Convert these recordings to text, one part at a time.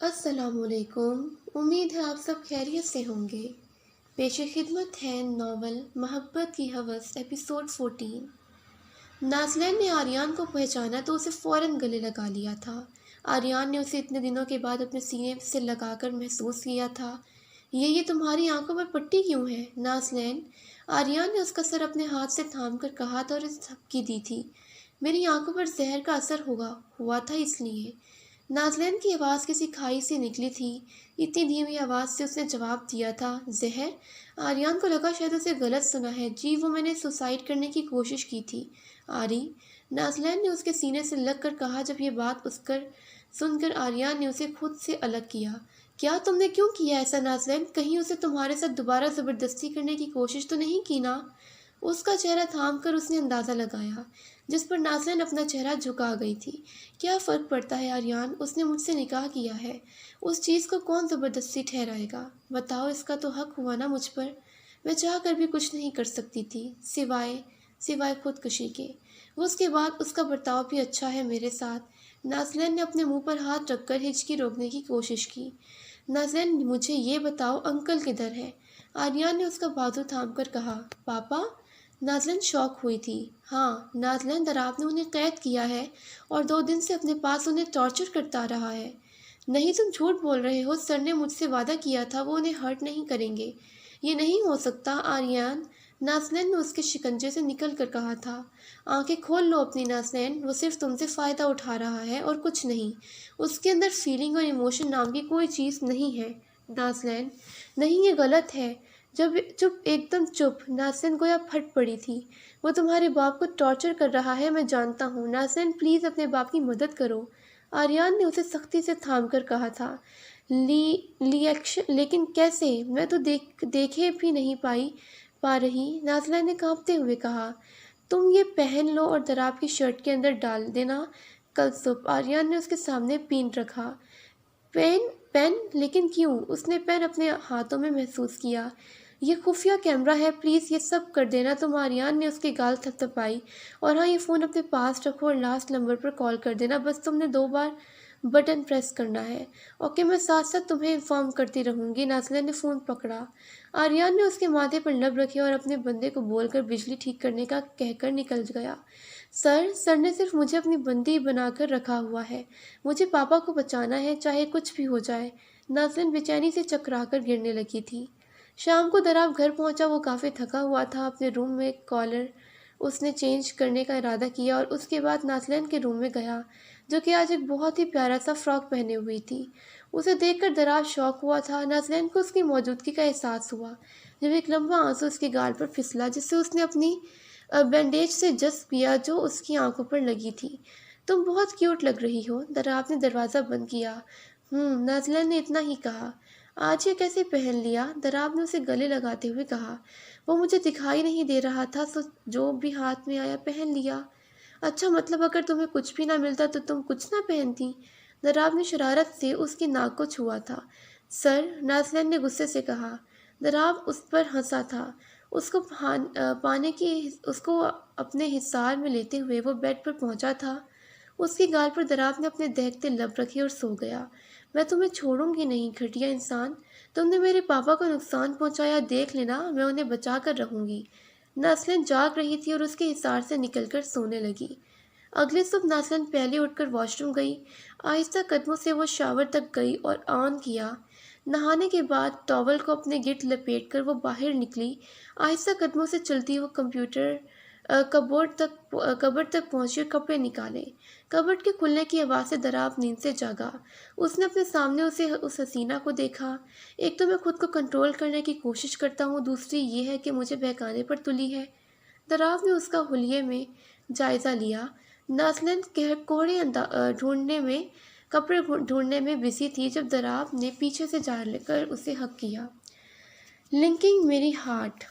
अस्सलाम वालेकुम। उम्मीद है आप सब खैरियत से होंगे। पेश खिदमत है नावल मोहब्बत की हवस एपिसोड 14। नाज़लैन ने आर्यान को पहचाना तो उसे फ़ौरन गले लगा लिया था। आर्यान ने उसे इतने दिनों के बाद अपने सीने से लगाकर महसूस किया था। ये तुम्हारी आंखों पर पट्टी क्यों है नाज़लैन? आर्यान ने उसका सर अपने हाथ से थाम कर कहा था और इस धमकी दी थी। मेरी आंखों पर जहर का असर हुआ था इसलिए। नाज़लैन की आवाज़ किसी खाई से निकली थी। इतनी धीमी आवाज़ से उसने जवाब दिया था, ज़हर? आर्यान को लगा शायद उसे गलत सुना है। जी, वो मैंने सुसाइड करने की कोशिश की थी आरी। नाज़लैन ने उसके सीने से लग कर कहा। जब ये बात उसकर सुनकर आर्यान ने उसे खुद से अलग किया। क्या तुमने क्यों किया ऐसा नाज़लैन? कहीं उसे तुम्हारे साथ दोबारा ज़बरदस्ती करने की कोशिश तो नहीं की ना? उसका चेहरा थाम कर उसने अंदाज़ा लगाया, जिस पर नाज़लैन अपना चेहरा झुका गई थी। क्या फ़र्क पड़ता है आर्यान? उसने मुझसे निकाह किया है। उस चीज़ को कौन ज़बरदस्ती ठहराएगा? बताओ, इसका तो हक हुआ ना मुझ पर। मैं चाह कर भी कुछ नहीं कर सकती थी, सिवाय सिवाय खुदकुशी के। वो उसके बाद उसका बर्ताव भी अच्छा है मेरे साथ। नाज़लैन ने अपने मुंह पर हाथ रखकर हिचकी रोकने की कोशिश की। नाज़लैन, मुझे ये बताओ, अंकल किधर है? आर्यान ने उसका बाजू थाम कर कहा। पापा? नाज़लैन शॉक हुई थी। हाँ नाज़लैन, दराब ने उन्हें कैद किया है और 2 दिन से अपने पास उन्हें टॉर्चर करता रहा है। नहीं, तुम झूठ बोल रहे हो। सर ने मुझसे वादा किया था वो उन्हें हर्ट नहीं करेंगे। ये नहीं हो सकता आर्यन। नाज़लैन ने उसके शिकंजे से निकल कर कहा था। आंखें खोल लो अपनी नाज़लैन, वो सिर्फ तुमसे फ़ायदा उठा रहा है और कुछ नहीं। उसके अंदर फीलिंग और इमोशन नाम की कोई चीज़ नहीं है नाज़लैन। नहीं, ये गलत है। जब चुप, एकदम चुप। नाज़लैन गोया फट पड़ी थी। वो तुम्हारे बाप को टॉर्चर कर रहा है, मैं जानता हूँ। नाज़लैन, प्लीज़ अपने बाप की मदद करो। आर्यान ने उसे सख्ती से थाम कर कहा था। लेकिन कैसे? मैं तो देखे भी नहीं पा रही, नाज़लैन ने कांपते हुए कहा। तुम ये पहन लो और दराब की शर्ट के अंदर डाल देना कल सुबह। आर्यान ने उसके सामने पीन रखा। पेन? पेन? लेकिन क्यों? उसने पेन अपने हाथों में महसूस किया। ये खुफिया कैमरा है, प्लीज़ ये सब कर देना तुम। आर्यान ने उसके गाल थपथपाई। और हाँ, ये फ़ोन अपने पास रखो और लास्ट नंबर पर कॉल कर देना। बस तुमने 2 बार बटन प्रेस करना है। ओके, मैं साथ साथ तुम्हें इन्फॉर्म करती रहूँगी। नाज़लैन ने फ़ोन पकड़ा। आर्यान ने उसके माथे पर लब रखी और अपने बंदे को बोलकर बिजली ठीक करने का कहकर निकल गया। सर ने सिर्फ मुझे अपनी बंदी बनाकर रखा हुआ है। मुझे पापा को बचाना है, चाहे कुछ भी हो जाए। नाज़लैन बेचैनी से चकराकर गिरने लगी थी। शाम को दराब घर पहुंचा। वो काफ़ी थका हुआ था। अपने रूम में कॉलर उसने चेंज करने का इरादा किया और उसके बाद नाज़लैन के रूम में गया, जो कि आज एक बहुत ही प्यारा सा फ्रॉक पहने हुई थी। उसे देखकर दराब शौक हुआ था। नाज़लैन को उसकी मौजूदगी का एहसास हुआ जब एक लंबा आंसू उसके गाल पर फिसला, जिससे उसने अपनी बैंडेज से जस किया जो उसकी आंखों पर लगी थी। तुम बहुत क्यूट लग रही हो। दराब ने दरवाज़ा बंद किया। नाज़लैन ने इतना ही कहा। आज ये कैसे पहन लिया? दराब ने उसे गले लगाते हुए कहा। वो मुझे दिखाई नहीं दे रहा था, सो जो भी हाथ में आया पहन लिया। अच्छा, मतलब अगर तुम्हें कुछ भी ना मिलता तो तुम कुछ ना पहनती? दराब ने शरारत से उसकी नाक को छुआ था। सर, नाज़लैन ने गुस्से से कहा। दराब उस पर हंसा था। पाने की उसको अपने हिसार में लेते हुए वो बेड पर पहुंचा था। उसकी गाल पर दराब ने अपने दहकते लब रखे और सो गया। मैं तुम्हें छोड़ूंगी नहीं, घटिया इंसान। तुमने मेरे पापा को नुकसान पहुंचाया, देख लेना, मैं उन्हें बचा कर रहूंगी। नाज़लैन जाग रही थी और उसके हिसार से निकलकर सोने लगी। अगले सुबह नाज़लैन पहले उठकर वॉशरूम गई। आहिस्ता कदमों से वो शावर तक गई और ऑन किया। नहाने के बाद टॉवल को अपने गिर्द लपेटकर वो बाहर निकली। आहिस्ता कदमों से चलती वो कबर्ड तक पहुंची और कपड़े निकाले। कबर्ड के खुलने की आवाज़ से दराब नींद से जागा। उसने अपने सामने उस हसीना को देखा। एक तो मैं खुद को कंट्रोल करने की कोशिश करता हूँ, दूसरी ये है कि मुझे बहकाने पर तुली है। दराब ने उसका हुलिये में जायज़ा लिया। नाज़लैन कपड़े ढूंढने में बिजी थी जब दराब ने पीछे से जा लेकर उसे हक किया। लिंकिंग मेरी हार्ट।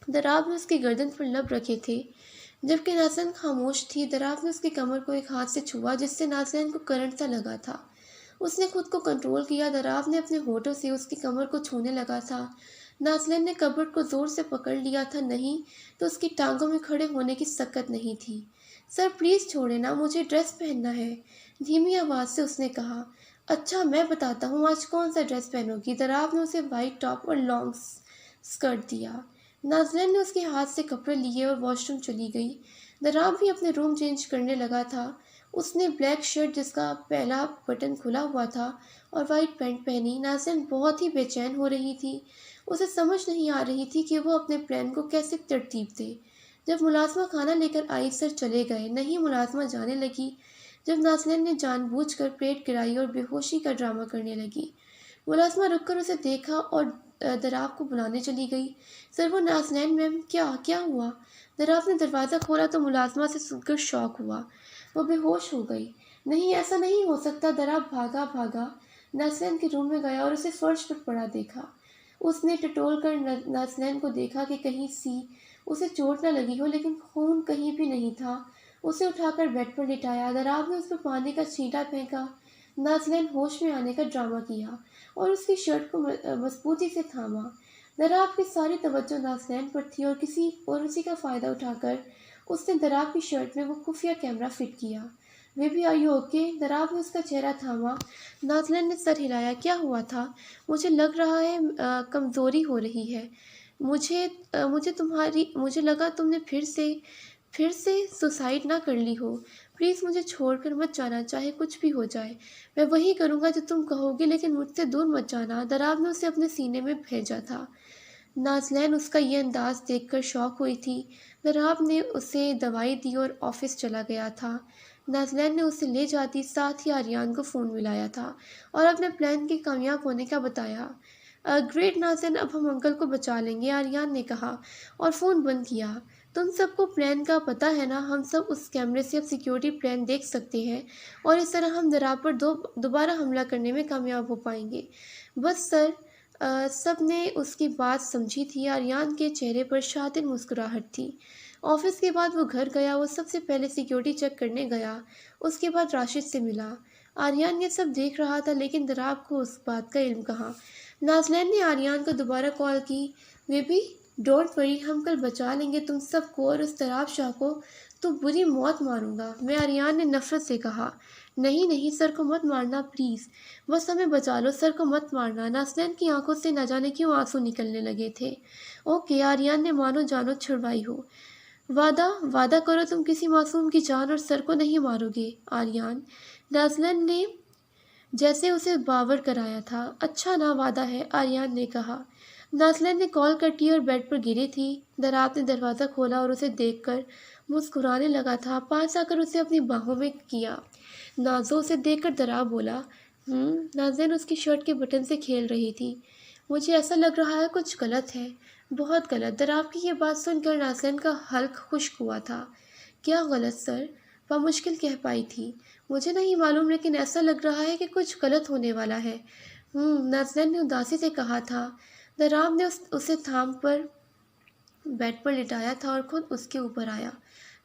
दराब ने उसकी गर्दन पर लब रखे थे जबकि नाज़लैन खामोश थी। दराब ने उसकी कमर को एक हाथ से छुआ, जिससे नाज़लैन को करंट सा लगा था। उसने खुद को कंट्रोल किया। दराब ने अपने होठों से उसकी कमर को छूने लगा था। नाज़लैन ने कबर्ड को जोर से पकड़ लिया था, नहीं तो उसकी टांगों में खड़े होने की सकत नहीं थी। सर, प्लीज़ छोड़े ना, मुझे ड्रेस पहनना है, धीमी आवाज़ से उसने कहा। اچھا میں بتاتا ہوں آج کون سا ڈریس پہنو گی۔ دراف نے اسے وائٹ ٹاپ اور لانگ اسکرٹ دیا۔ نازلین نے اس کے ہاتھ سے کپڑے لیے اور واش روم چلی گئی۔ دراف بھی اپنے روم چینج کرنے لگا تھا۔ اس نے بلیک شرٹ جس کا پہلا بٹن کھلا ہوا تھا اور وائٹ پینٹ پہنی۔ نازلین بہت ہی بے چین ہو رہی تھی۔ اسے سمجھ نہیں آ رہی تھی کہ وہ اپنے پلان کو کیسے ترتیب دے۔ جب ملازمہ کھانا لے کر آئی سر چلے گئے۔ نہیں ملازمہ جانے لگی جب نازلین نے جان بوجھ کر پلیٹ گرائی اور بے ہوشی کا ڈرامہ کرنے لگی۔ ملازمہ رک کر اسے دیکھا اور دراف کو بلانے چلی گئی۔ سر وہ نازلین میم، کیا ہوا؟ دراف نے دروازہ کھولا تو ملازمہ سے سن کر شوق ہوا۔ وہ بے ہوش ہو گئی۔ نہیں ایسا نہیں ہو سکتا۔ دراف بھاگا نازلین کے روم میں گیا اور اسے فرش پر پڑا دیکھا۔ اس نے ٹٹول کر نازلین کو دیکھا کہ کہیں سی اسے چوٹ نہ لگی ہو، لیکن خون کہیں بھی نہیں تھا۔ اسے اٹھا کر بیڈ پر لٹایا۔ دراف نے اس پر پانی کا چھینٹا پھینکا۔ نازلین ہوش میں آنے کا ڈرامہ کیا اور اس کی شرٹ کو مضبوطی سے تھاما۔ دراف کی ساری توجہ نازلین پر تھی اور اسی کا فائدہ اٹھا کر اس نے دراف کی شرٹ میں وہ خفیہ کیمرہ فٹ کیا۔ Baby are you okay? دراف نے اس کا چہرہ تھاما۔ نازلین نے سر ہلایا۔ کیا ہوا تھا؟ مجھے لگ رہا ہے کمزوری ہو رہی ہے۔ مجھے لگا تم نے پھر سے سوسائڈ نہ کر لی ہو۔ پلیز مجھے چھوڑ کر مت جانا، چاہے کچھ بھی ہو جائے۔ میں وہی کروں گا جو تم کہو گے، لیکن مجھ سے دور مت جانا۔ دراف نے اسے اپنے سینے میں بھیجا تھا۔ نازلین اس کا یہ انداز دیکھ کر شوق ہوئی تھی۔ دراف نے اسے دوائی دی اور آفس چلا گیا تھا۔ نازلین نے اسے لے جاتی ساتھ ہی آریان کو فون ملایا تھا اور اپنے پلان کے کامیاب ہونے کا بتایا۔ گریٹ نازلین، اب ہم انکل کو بچا لیں گے، آریان نے کہا اور فون بند کیا۔ تم سب کو پلان کا پتہ ہے نا؟ ہم سب اس کیمرے سے اب سیکیورٹی پلان دیکھ سکتے ہیں اور اس طرح ہم دراف پر دوبارہ حملہ کرنے میں کامیاب ہو پائیں گے۔ بس سر۔ سب نے اس کی بات سمجھی تھی۔ آریان کے چہرے پر شاطر مسکراہٹ تھی۔ آفس کے بعد وہ گھر گیا۔ وہ سب سے پہلے سیکیورٹی چیک کرنے گیا، اس کے بعد راشد سے ملا۔ آریان یہ سب دیکھ رہا تھا لیکن دراف کو اس بات کا علم کہاں۔ نازلین نے آریان کو دوبارہ کال کی۔ بیبی ڈونٹ وری، ہم کل بچا لیں گے تم سب کو اور اس دراف شاہ کو تو بری موت ماروں گا میں، آریان نے نفرت سے کہا۔ نہیں سر کو مت مارنا پلیز، بس ہمیں بچا لو، سر کو مت مارنا۔ نازلین کی آنکھوں سے نہ جانے کیوں آنسو نکلنے لگے تھے۔ اوکے، آریان نے مانو جانو چھڑوائی ہو۔ وعدہ کرو تم کسی معصوم کی جان اور سر کو نہیں مارو گے، آریان۔ نازلین نے جیسے اسے باور کرایا تھا۔ اچھا نا، وعدہ ہے، آریان نے کہا۔ نازلین نے کال کٹی اور بیڈ پر گری تھی۔ دراف نے دروازہ کھولا اور اسے دیکھ کر مسکرانے لگا تھا۔ پاس آ کر اسے اپنی باہوں میں کیا۔ نازو اسے دیکھ کر دراف بولا۔ نازلین اس کی شرٹ کے بٹن سے کھیل رہی تھی۔ مجھے ایسا لگ رہا ہے کچھ غلط ہے، بہت غلط۔ دراف کی یہ بات سن کر نازلین کا حلق خشک ہوا تھا۔ کیا غلط سر؟ بمشکل کہہ پائی تھی۔ مجھے نہیں معلوم لیکن ایسا لگ رہا ہے کہ کچھ غلط ہونے والا ہے۔ نازلین نے اداسی سے کہا تھا۔ دراف نے اسے تھام پر بیڈ پر لٹایا تھا اور خود اس کے اوپر آیا۔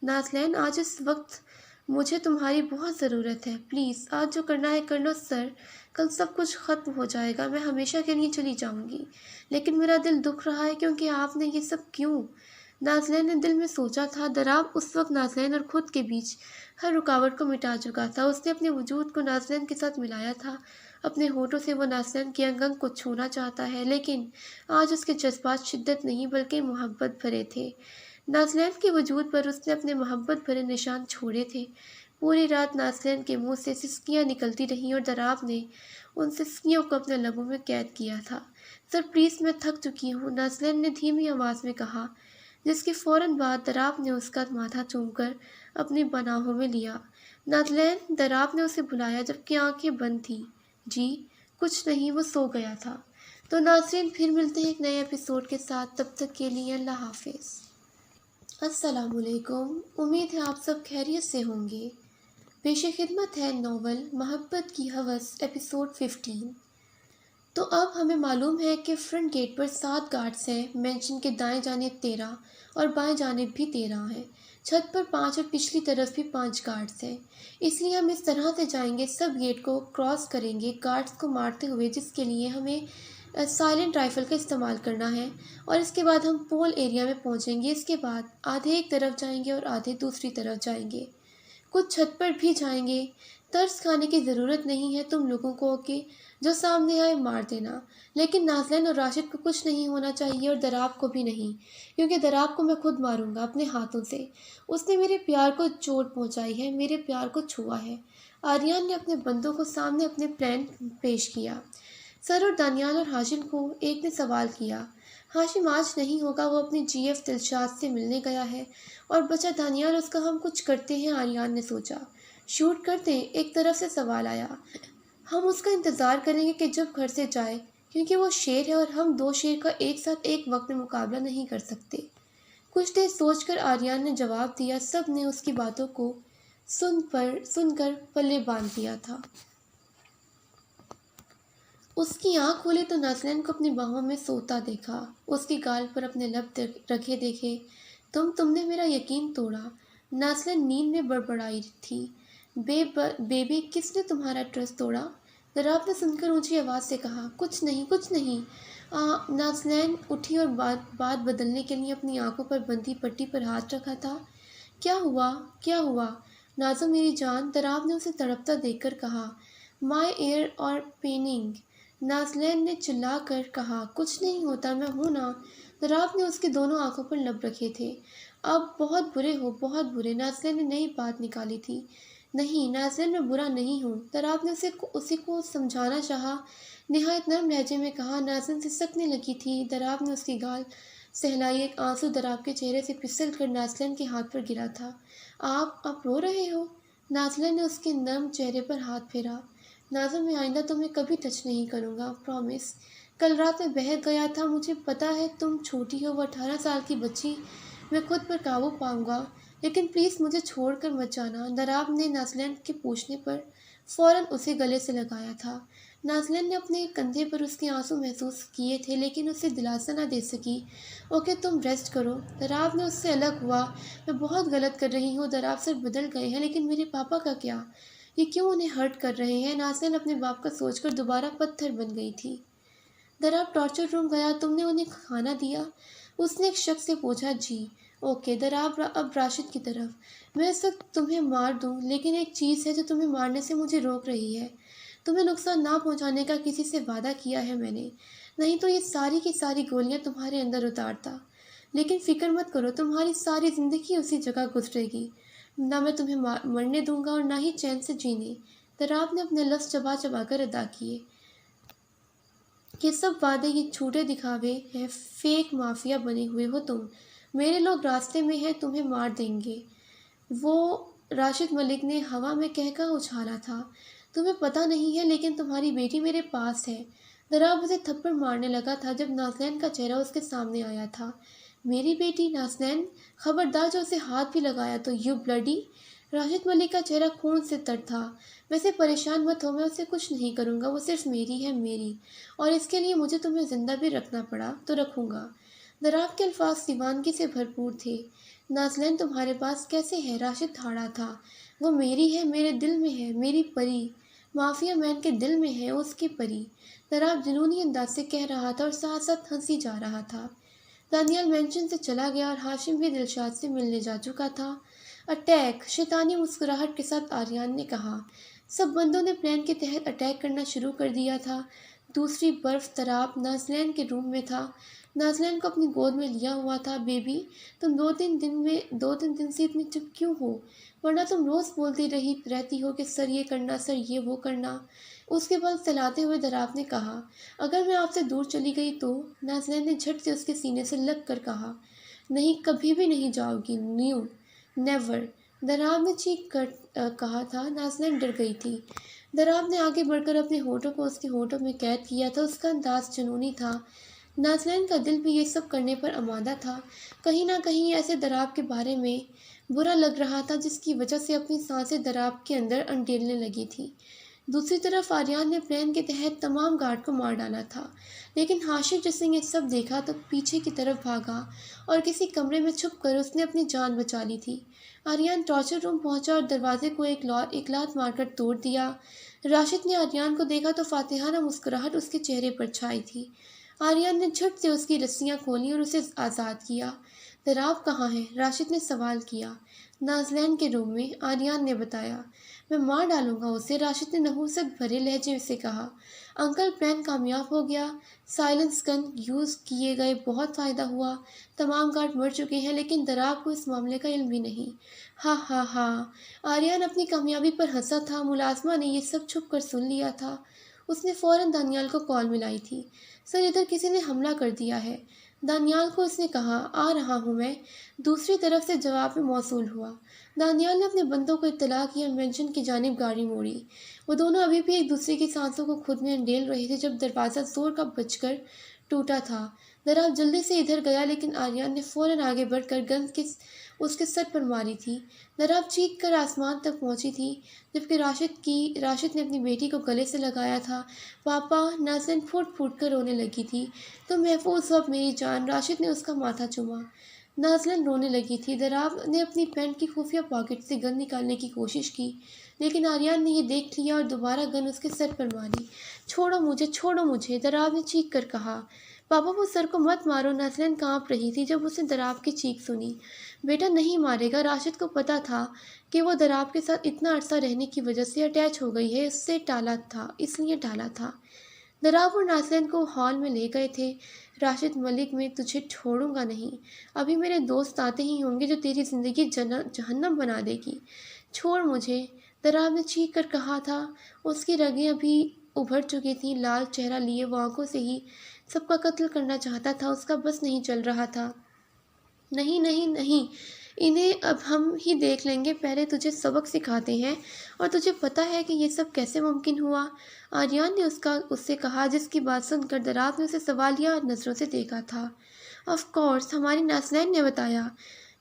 نازلین، آج اس وقت مجھے تمہاری بہت ضرورت ہے، پلیز آج جو کرنا ہے کر لو سر، کل سب کچھ ختم ہو جائے گا، میں ہمیشہ کے لیے چلی جاؤں گی، لیکن میرا دل دکھ رہا ہے کیونکہ آپ نے یہ سب کیوں؟ نازلین نے دل میں سوچا تھا۔ دراف اس وقت نازلین اور خود کے بیچ ہر رکاوٹ کو مٹا چکا تھا۔ اس نے اپنے وجود کو نازلین کے ساتھ ملایا تھا۔ اپنے ہونٹوں سے وہ نازلین کے انگ انگ کو چھونا چاہتا ہے، لیکن آج اس کے جذبات شدت نہیں بلکہ محبت بھرے تھے۔ نازلین کے وجود پر اس نے اپنے محبت بھرے نشان چھوڑے تھے۔ پوری رات نازلین کے منہ سے سسکیاں نکلتی رہیں اور دراف نے ان سسکیوں کو اپنے لبوں میں قید کیا تھا۔ سر پلیز، میں تھک چکی ہوں، نازلین نے دھیمی آواز میں کہا، جس کے فوراً بعد دراف نے اس کا ماتھا چوم کر اپنی پناہوں میں لیا۔ نازلین، دراف نے اسے بلایا جبکہ آنکھیں بند تھیں۔ جی کچھ نہیں، وہ سو گیا تھا۔ تو ناظرین پھر ملتے ہیں ایک نئے ایپیسوڈ کے ساتھ، تب تک کے لیے اللہ حافظ۔ السلام علیکم، امید ہے آپ سب خیریت سے ہوں گے۔ پیش خدمت ہے ناول محبت کی ہوس ایپیسوڈ 15۔ تو اب ہمیں معلوم ہے کہ فرنٹ گیٹ پر 7 گارڈز ہیں، مینشن کے دائیں جانب 13 اور بائیں جانب بھی 13 ہیں، چھت پر 5 اور پچھلی طرف بھی 5 گارڈز ہیں۔ اس لیے ہم اس طرح سے جائیں گے، سب گیٹ کو کراس کریں گے گارڈز کو مارتے ہوئے، جس کے لیے ہمیں سائلنٹ رائفل کا استعمال کرنا ہے، اور اس کے بعد ہم پول ایریا میں پہنچیں گے۔ اس کے بعد آدھے ایک طرف جائیں گے اور آدھے دوسری طرف جائیں گے۔ कुछ छत पर भी जाएंगे। तरस खाने की ज़रूरत नहीं है तुम लोगों को कि जो सामने आए मार देना, लेकिन नाज़लन और राशिद को कुछ नहीं होना चाहिए और दराब को भी नहीं, क्योंकि दराब को मैं खुद मारूंगा अपने हाथों से। उसने मेरे प्यार को चोट पहुंचाई है, मेरे प्यार को छुआ है। आर्यन ने अपने बंदों को सामने अपने प्लान पेश किया। सर और दानियाल और हाशिम को एक ने सवाल किया। हाशिम आज नहीं होगा, वो अपनी जीएफ दिलशाद से मिलने गया है। और बचा दानियाल, उसका हम कुछ करते हैं। आर्यन ने सोचा। शूट करते हैं, एक तरफ से सवाल आया। हम उसका इंतज़ार करेंगे कि जब घर से जाए, क्योंकि वो शेर है और हम दो शेर का एक साथ एक वक्त में मुकाबला नहीं कर सकते। कुछ देर सोचकर आर्यन ने जवाब दिया। सब ने उसकी बातों को सुनकर पल्ले बांध दिया था। उसकी आंख खोले तो नाज़लन को अपनी बाहों में सोता देखा। उसकी गाल पर अपने लब रखे देखे। तुमने मेरा यकीन तोड़ा। नाज़लन नींद में बड़बड़ाई थी। बेबी, किसने तुम्हारा ट्रस्ट तोड़ा? दराब ने सुनकर ऊंची आवाज़ से कहा। कुछ नहीं, कुछ नहीं। नाज़लन उठी और बात बदलने के लिए अपनी आंखों पर बंधी पट्टी पर हाथ रखा था। क्या हुआ, क्या हुआ? नाज़ो मेरी जान, दराब ने उसे तड़पता देखकर कहा। माय ईयर और पेनिंग। नाज़लन ने चिल्लाकर कहा। कुछ नहीं होता, मैं हूं ना। दराब ने उसकी दोनों आंखों पर लब रखे थे। अब बहुत बुरे हो, बहुत बुरे। नाज़लन ने नई बात निकाली थी। नहीं नाज़लन, मैं बुरा नहीं हूँ। दराब ने उसी को समझाना चाहा। निहायत नरम लहजे में कहा। नाज़लन सिसकने लगी थी। दराब ने उसकी गाल सहलाई। एक आंसू दराब के चेहरे से फिसल कर नाज़लन के हाथ पर गिरा था। आप रो रहे हो? नाज़लन ने उसके नर्म चेहरे पर हाथ फेरा। नाज़ो, मैं आइंदा तुम्हें कभी टच नहीं करूँगा, प्रॉमिस। कल रात में बहक गया था। मुझे पता है तुम छोटी हो, वो 18 साल की बच्ची। मैं खुद पर काबू पाऊंगा, लेकिन प्लीज़ मुझे छोड़ कर मत जाना। दराब ने नाज़लन के पूछने पर फ़ौरन उसे गले से लगाया था। नाज़लन ने अपने कंधे पर उसके आंसू महसूस किए थे, लेकिन उसे दिलासा न दे सकी। ओके, तुम रेस्ट करो। दराब ने उससे अलग हुआ। मैं बहुत गलत कर रही हूँ। दराब सर बदल गए हैं, लेकिन मेरे पापा का क्या? ये क्यों उन्हें हर्ट कर रहे हैं? नाज़लन अपने बाप का सोचकर दोबारा पत्थर बन गई थी। दराब टॉर्चर रूम गया, तुमने उन्हें खाना दिया? उसने एक शख्स से पूछा। जी। ओके। दराब अब राशिद की तरफ। मैं इस वक्त तुम्हें मार दूं, लेकिन एक चीज़ है जो तुम्हें मारने से मुझे रोक रही है। तुम्हें नुकसान ना पहुंचाने का किसी से वादा किया है मैंने, नहीं तो ये सारी की सारी गोलियां तुम्हारे अंदर उतारता। लेकिन फिक्र मत करो, तुम्हारी सारी ज़िंदगी उसी जगह गुजरेगी। ना मैं तुम्हें मरने दूंगा और ना ही चैन से जीने। दराब ने अपने लफ्ज़ चबा चबा कर अदा किए। ये सब वादे, ये झूठे दिखावे हैं। फेक माफिया बने हुए हो तुम। मेरे लोग रास्ते में हैं, तुम्हें मार देंगे। वो राशिद मलिक ने हवा में कहकर उछाला था। तुम्हें पता नहीं है, लेकिन तुम्हारी बेटी मेरे पास है। दराब उसे थप्पड़ मारने लगा था जब नाज़लन का चेहरा उसके सामने आया था। मेरी बेटी? नाज़लन, खबरदार, जो उसे हाथ भी लगाया तो यू ब्लडी। राशिद मलिक का चेहरा खून से तर था। वैसे परेशान मत हो, मैं उसे कुछ नहीं करूँगा। वो सिर्फ मेरी है, मेरी। और इसके लिए मुझे तुम्हें जिंदा भी रखना पड़ा तो रखूँगा। दराब के अल्फाज दीवानगी से भरपूर थे। नाज़लन तुम्हारे पास कैसे है? राशिद ठाड़ा था। वो मेरी है, मेरे दिल में है, मेरी परी। माफिया मैन के दिल में है उसकी परी। दराब जुनूनी अंदाज से कह रहा था और साथ साथ हंसी जा रहा था। दानियाल मेंशन से चला गया और हाशिम भी दिलशाद से मिलने जा चुका था। अटैक, शैतानी मुस्कुराहट के साथ आर्यन ने कहा। सब बंदों ने प्लान के तहत अटैक करना शुरू कर दिया था। दूसरी बर्फ तराब नाज़लन के रूम में था। नाज़लन को अपनी गोद में लिया हुआ था। बेबी, तुम दो तीन दिन से इतनी चुप क्यों हो? वरना तुम रोज़ बोलती रहती हो कि सर ये करना, सर ये वो करना। उसके बल सहलाते हुए दराब ने कहा। अगर मैं आपसे दूर चली गई तो? नाज़लन ने झट से उसके सीने से लग कर कहा। नहीं, कभी भी नहीं जाओगी। New never. दराब ने चीख कर कहा था। नाज़लन डर गई थी। दराब ने आगे बढ़कर अपने होठों को उसके होठों में कैद किया था। उसका अंदाज जुनूनी था। नाज़लन का दिल भी ये सब करने पर आमादा था। कहीं ना कहीं ऐसे दराब के बारे में बुरा लग रहा था, जिसकी वजह से अपनी सांसें दराब के अंदर अंडेलने लगी थी। दूसरी तरफ आर्यन ने प्लान के तहत तमाम गार्ड को मार डाला था, लेकिन हाशिर जिसने ये सब देखा तो पीछे की तरफ भागा और किसी कमरे में छुप कर उसने अपनी जान बचा ली थी। आर्यन टॉर्चर रूम पहुंचा और दरवाजे को एक लात मारकर तोड़ दिया। राशिद ने आर्यन को देखा तो फातिहाना मुस्कुराहट उसके चेहरे पर छाई थी। आर्यन ने झट से उसकी रस्सियां खोली और उसे आज़ाद किया। दराब कहाँ है? राशिद ने सवाल किया। नाज़लैन के रूम में, आर्यन ने बताया। मैं मार डालूंगा उसे, राशिद ने नहुसत भरे लहजे से कहा। अंकल, प्लान कामयाब हो गया। साइलेंस गन यूज़ किए गए, बहुत फ़ायदा हुआ। तमाम गार्ड मर चुके हैं, लेकिन दराब को इस मामले का इल्म भी नहीं। हा हा हा। आर्यन अपनी कामयाबी पर हंसा था। मुलाजमा ने ये सब छुप कर सुन लिया था। उसने फौरन दानियाल को कॉल मिलाई थी। सर, इधर किसी ने हमला कर दिया है। दानियाल को उसने कहा। आ रहा हूँ मैं। दूसरी तरफ से जवाब में मौसूल हुआ। दानियाल ने अपने बंदों को इत्तला की और मेंशन की जानिब गाड़ी मोड़ी। वो दोनों अभी भी एक दूसरे की सांसों को खुद में अंडेल रहे थे जब दरवाज़ा जोर का बजकर टूटा था। दराब जल्दी से इधर गया, लेकिन आर्यन ने फौरन आगे बढ़कर गन उसके सर पर मारी थी। दराब चीख कर आसमान तक पहुंची थी, जबकि राशिद ने अपनी बेटी को गले से लगाया था। पापा, नाज़रीन फूट फूट कर रोने लगी थी। तुम महफूज हो अब मेरी जान, राशिद ने उसका माथा चूमा। नाज़रीन रोने लगी थी। दराब ने अपनी पैंट की खुफिया पॉकेट से गन निकालने की कोशिश की, लेकिन आर्यन ने यह देख लिया और दोबारा गन उसके सर पर मारी। छोड़ो मुझे, दराब ने चीख कर कहा। पापा, वो सर को मत मारो। नाज़रीन कांप रही थी जब उसने दराब की चीख सुनी। बेटा नहीं मारेगा। राशिद को पता था कि वो दराब के साथ इतना अरसा रहने की वजह से अटैच हो गई है, इसलिए टाला था। दराब और नाज़रीन को हॉल में ले गए थे। राशिद, मलिक, मैं तुझे छोड़ूंगा नहीं। अभी मेरे दोस्त आते ही होंगे जो तेरी ज़िंदगी जहन्नम बना देगी। छोड़ मुझे, दराब ने चीख कर कहा था। उसकी रगें अभी उभर चुकी थीं। लाल चेहरा लिए वो आंखों से ही सबका कत्ल करना चाहता था। उसका बस नहीं चल रहा था। नहीं नहीं नहीं, इन्हें अब हम ही देख लेंगे। पहले तुझे सबक सिखाते हैं। और तुझे पता है कि ये सब कैसे मुमकिन हुआ? आर्यन ने उससे कहा, जिसकी बात सुनकर दराब ने उसे सवालिया नज़रों से देखा था। ऑफ कोर्स, हमारी नाज़रीन ने बताया।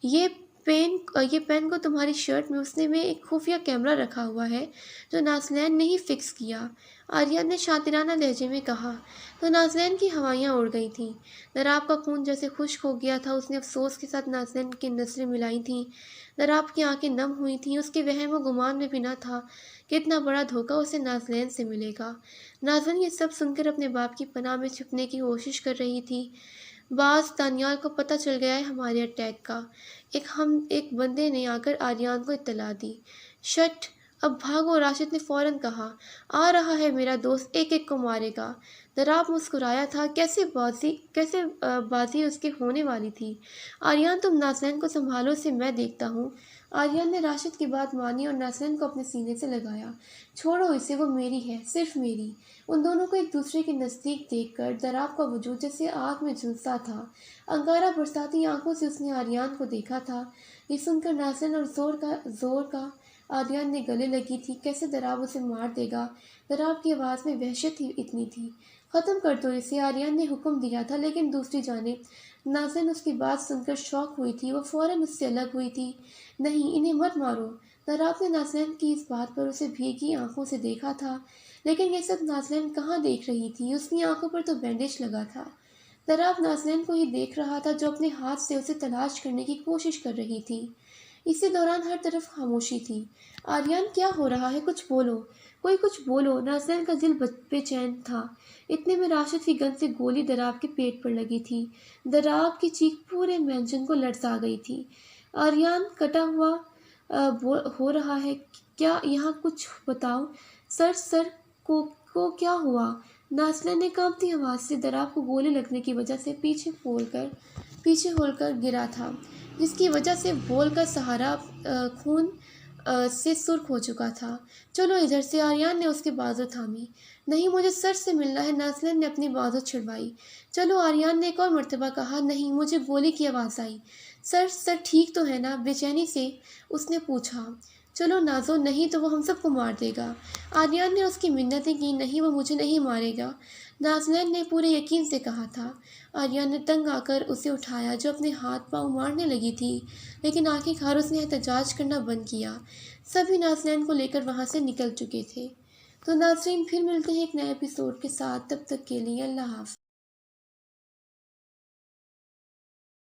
ये ये पेन को तुम्हारी शर्ट में उसने में एक खुफिया कैमरा रखा हुआ है जो नाज़रीन ने ही फिक्स किया, आर्यन ने शातिराना लहजे में कहा। तो नाज़रीन की हवाइयाँ उड़ गई थीं। दराब का खून जैसे खुश्क हो गया था। उसने अफसोस के साथ नाज़रीन की नज़रें मिलाई थीं। दराब की आंखें नम हुई थीं। उसके वहम व गुमान में भी न था कि इतना बड़ा धोखा उसे नाज़रीन से मिलेगा। नाज़रीन ये सब सुनकर अपने बाप की पनाह में छुपने की कोशिश कर रही थी। बाज़, दानियाल को पता चल गया है हमारे अटैक का। एक बंदे ने आकर आर्यन को इत्तला दी। शट, अब भागो, राशिद ने फौरन कहा। आ रहा है मेरा दोस्त, एक एक को मारेगा। दराब मुस्कुराया था। कैसे बाजी उसके होने वाली थी। आर्यन, तुम नाज़रीन को संभालो, से मैं देखता हूँ। आर्यन ने राशिद की बात मानी और नाज़रीन को अपने सीने से लगाया। छोड़ो इसे, वो मेरी है, सिर्फ मेरी। उन दोनों को एक दूसरे के नज़दीक देखकर दराब का वजूद जैसे आग में झुलसा था। अंगारा बरसाती आंखों से उसने आर्यन को देखा था। ये सुनकर नाज़रीन और जोर का आर्यन ने गले लगी थी। कैसे दराब उसे मार देगा? दराब की आवाज़ में वहशत ही इतनी थी। ख़त्म कर दो इसे, आर्यन ने हुक्म दिया था, लेकिन दूसरी जानिब नाज़रीन उसकी बात सुनकर शौक हुई थी। वो फौरन उससे अलग हुई थी। नहीं, इन्हें मत मारो। दराब ने नाज़रीन की इस बात पर उसे भीगी आंखों से देखा था, लेकिन ये सब नाज़रीन कहाँ देख रही थी? उसकी आंखों पर तो बैंडेज लगा था। दराब नाज़रीन को ही देख रहा था, जो अपने हाथ से उसे तलाश करने की कोशिश कर रही थी। इसी दौरान हर तरफ खामोशी थी। आर्यन, क्या हो रहा है? कुछ बोलो, कोई कुछ बोलो। नाज़रीन का दिल बेचैन था। इतने में राशिद की गन से गोली दराब के पेट पर लगी थी। दराब की चीख पूरे मैंशन को लरसा गई थी। आर्यन, कटा हुआ हो रहा है क्या? यहाँ कुछ बताओ। सर को क्या हुआ? नाज़रीन ने कांपती आवाज़ से दराब को गोली लगने की वजह से पीछे होकर गिरा था, जिसकी वजह से बोल का सहारा खून से सुर्ख हो चुका था। चलो इधर से, आर्यन ने उसके बाजू थामी। नहीं, मुझे सर से मिलना है, नाज़रीन ने अपनी बाजू छिड़वाई। चलो, आर्यन ने एक और मर्तबा कहा। नहीं, मुझे गोली की आवाज़ आई। सर ठीक तो है ना? बेचैनी से उसने पूछा। चलो नाज़ो, नहीं तो वो हम सबको मार देगा। आर्यन ने उसकी मिन्नतें की। नहीं, वो मुझे नहीं मारेगा, नाज़रीन ने पूरे यकीन से कहा था। आर्यन ने तंग आकर उसे उठाया, जो अपने हाथ पांव मारने लगी थी, लेकिन आखिरकार उसने एहतजाज करना बंद किया। सभी नाज़रीन को लेकर वहाँ से निकल चुके थे। तो नाज़रीन, फिर मिलते हैं एक नए एपिसोड के साथ। तब तक के लिए अल्लाह हाफ़िज़।